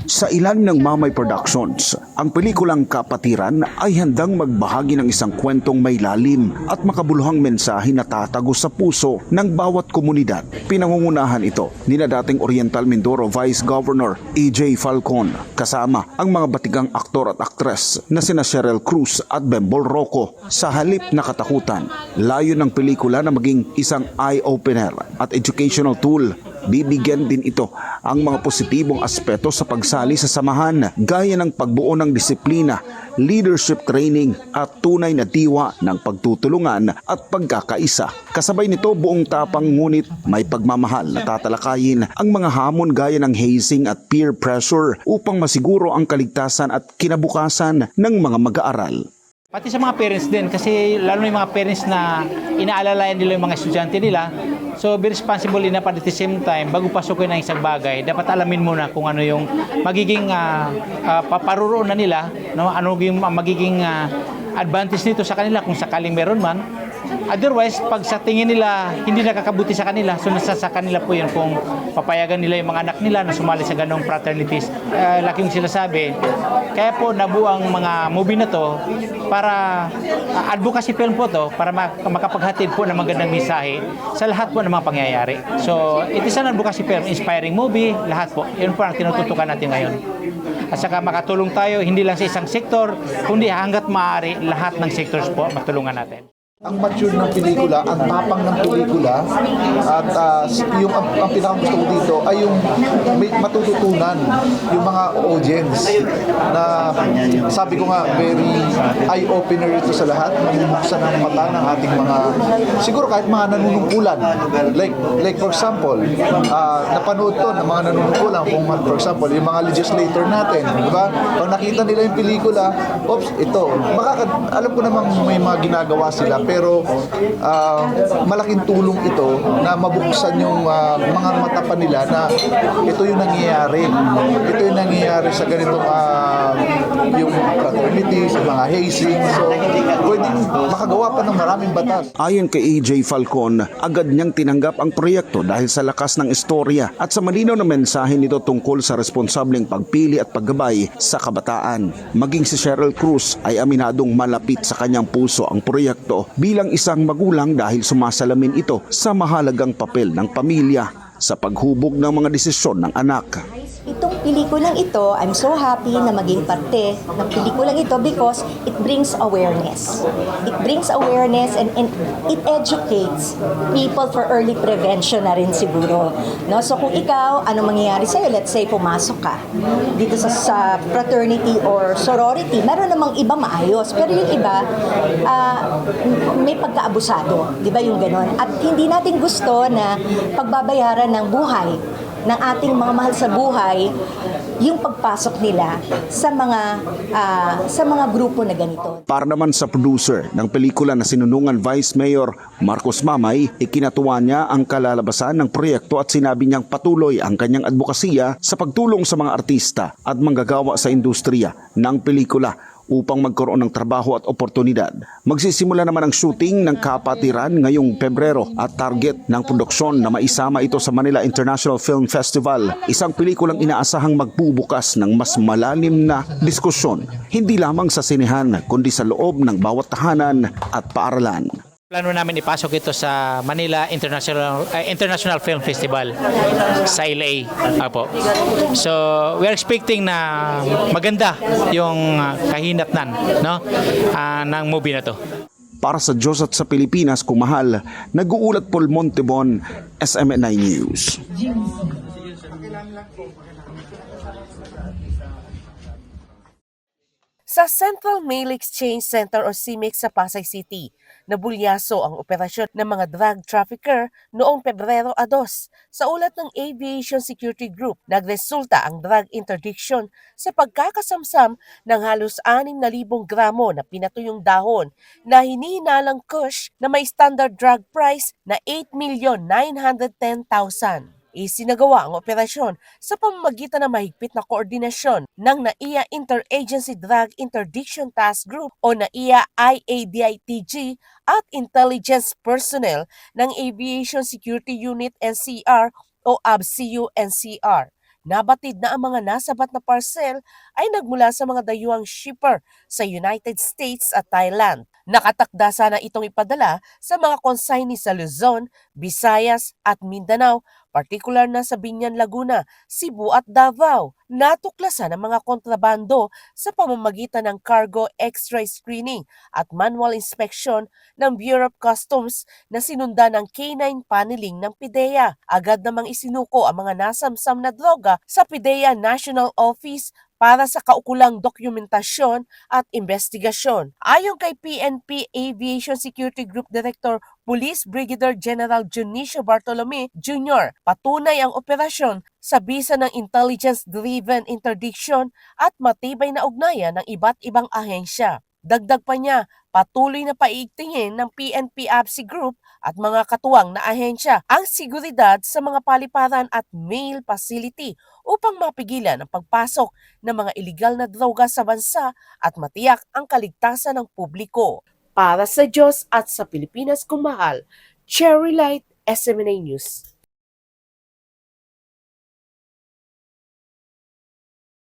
Sa ilalim ng Mamay Productions, ang pelikulang Kapatiran ay handang magbahagi ng isang kwentong may lalim at makabuluhang mensahe na tatago sa puso ng bawat komunidad. Pinangungunahan ito ni na dating Oriental Mindoro Vice Governor EJ Falcon kasama ang mga batigang aktor at aktres na sina Cheryl Cruz at Bembol Rocco. Sa halip na katakutan, layo ng pelikula na maging isang eye-opener at educational tool. Bibigyan din ito ang mga positibong aspeto sa pagsali sa samahan gaya ng pagbuo ng disiplina, leadership training at tunay na diwa ng pagtutulungan at pagkakaisa. Kasabay nito buong tapang ngunit may pagmamahal na tatalakayin ang mga hamon gaya ng hazing at peer pressure upang masiguro ang kaligtasan at kinabukasan ng mga mag-aaral. Pati sa mga parents din, kasi lalo na yung mga parents na inaalalayan nila yung mga estudyante nila. So, be responsible enough at the same time, bago pasukin ng isang bagay, dapat alamin muna kung ano yung magiging paparuroon na nila, no? Ano yung magiging advantage nito sa kanila kung sakaling meron man. Otherwise, pag sa tingin nila hindi nakakabuti sa kanila, so nasa sa kanila po yun kung papayagan nila yung mga anak nila na sumali sa ganong fraternities. Laking sila sabi, kaya po nabuo ang mga movie na to para advocacy film po to, para makapaghatid po ng magandang mensahe sa lahat po ng mga pangyayari. So, it is an advocacy film, inspiring movie, lahat po. Yun po ang tinututukan natin ngayon. At saka makatulong tayo, hindi lang sa isang sektor, kundi hanggat maaari, lahat ng sectors po matulungan natin. Ang mature ng pelikula, ang tapang ng pelikula, at yung ang pinakagusto ko dito ay yung may matututunan yung mga audience na sabi ko nga very eye-opener ito sa lahat, mamumuksan ng mata ng ating mga, siguro kahit mga nanunungkulan. Like for example, napanood to ng mga nanunungkulan, kung for example, yung mga legislator natin, di ba? Pag nakita nila yung pelikula, oops, ito, alam ko namang may mga ginagawa sila, pero malaking tulong ito na mabuksan yung mga mata pa nila na ito yung nangyayari. Ito yung nangyayari sa ganitong yung fraternity, sa mga hazing. So, pwedeng makagawa pa ng maraming batas. Ayon kay EJ Falcon, agad niyang tinanggap ang proyekto dahil sa lakas ng istorya at sa malinaw na mensahe nito tungkol sa responsableng pagpili at paggabay sa kabataan. Maging si Cheryl Cruz ay aminadong malapit sa kanyang puso ang proyekto bilang isang magulang dahil sumasalamin ito sa mahalagang papel ng pamilya sa paghubog ng mga desisyon ng anak. Itong pelikulang ito, I'm so happy na maging parte ng pelikulang ito because it brings awareness. It brings awareness and it educates people for early prevention na rin siguro. No? So kung ikaw, ano mangyayari sa'yo? Let's say pumasok ka dito sa fraternity or sorority, meron namang iba maayos. Pero yung iba, may pagkaabusado. Di ba yung ganon? At hindi natin gusto na pagbabayaran ng buhay ng ating mga mahal sa buhay yung pagpasok nila sa mga grupo na ganito. Para naman sa producer ng pelikula na sinunungan Vice Mayor Marcos Mamay, ikinatuwa niya ang kalalabasan ng proyekto at sinabi niyang patuloy ang kanyang advokasya sa pagtulong sa mga artista at manggagawa sa industriya ng pelikula upang magkaroon ng trabaho at oportunidad. Magsisimula naman ang shooting ng Kapatiran ngayong Pebrero at target ng produksyon na maisama ito sa Manila International Film Festival, isang pelikulang inaasahang magbubukas ng mas malalim na diskusyon, hindi lamang sa sinehan kundi sa loob ng bawat tahanan at paaralan. Plano namin ipasok ito sa Manila International Film Festival sa LA. Apo. So, we are expecting na maganda yung kahinatnan, no? Ng movie na to. Para sa Diyos at sa Pilipinas, kumahal, nag-uulat Paul Montebon, SMNI News. Sa Central Mail Exchange Center o CMEX sa Pasay City, nabulyaso ang operasyon ng mga drug trafficker noong Pebrero 2. Sa ulat ng Aviation Security Group, nagresulta ang drug interdiction sa pagkakasamsam ng halos 6,000 gramo na pinatuyong dahon na hinihinalang kush na may standard drug price na 8,910,000. Isinagawa ang operasyon sa pamamagitan ng mahigpit na koordinasyon ng NAIA Interagency Drug Interdiction Task Group o NAIA IADITG at intelligence personnel ng Aviation Security Unit NCR o ABCU NCR. Nabatid na ang mga nasabat na parcel ay nagmula sa mga dayuhang shipper sa United States at Thailand. Nakatakda sana itong ipadala sa mga consignee sa Luzon, Visayas at Mindanao, partikular na sa Biñan, Laguna, Cebu at Davao. Natuklasan ang mga kontrabando sa pamamagitan ng cargo X-ray screening at manual inspection ng Bureau of Customs na sinundan ng K9 paneling ng PIDEA. Agad namang isinuko ang mga nasamsam na droga sa PIDEA National Office para sa kaukulang dokumentasyon at investigasyon. Ayon kay PNP Aviation Security Group Director Police Brigadier General Junicio Bartolome Jr., patunay ang operasyon sa bisa ng intelligence-driven interdiction at matibay na ugnayan ng iba't ibang ahensya. Dagdag pa niya, patuloy na paiigtingin ng PNP ABSI Group at mga katuwang na ahensya ang seguridad sa mga paliparan at mail facility upang mapigilan ang pagpasok ng mga iligal na droga sa bansa at matiyak ang kaligtasan ng publiko. Para sa Diyos at sa Pilipinas kung mahal, Cherry Light, SMNA News.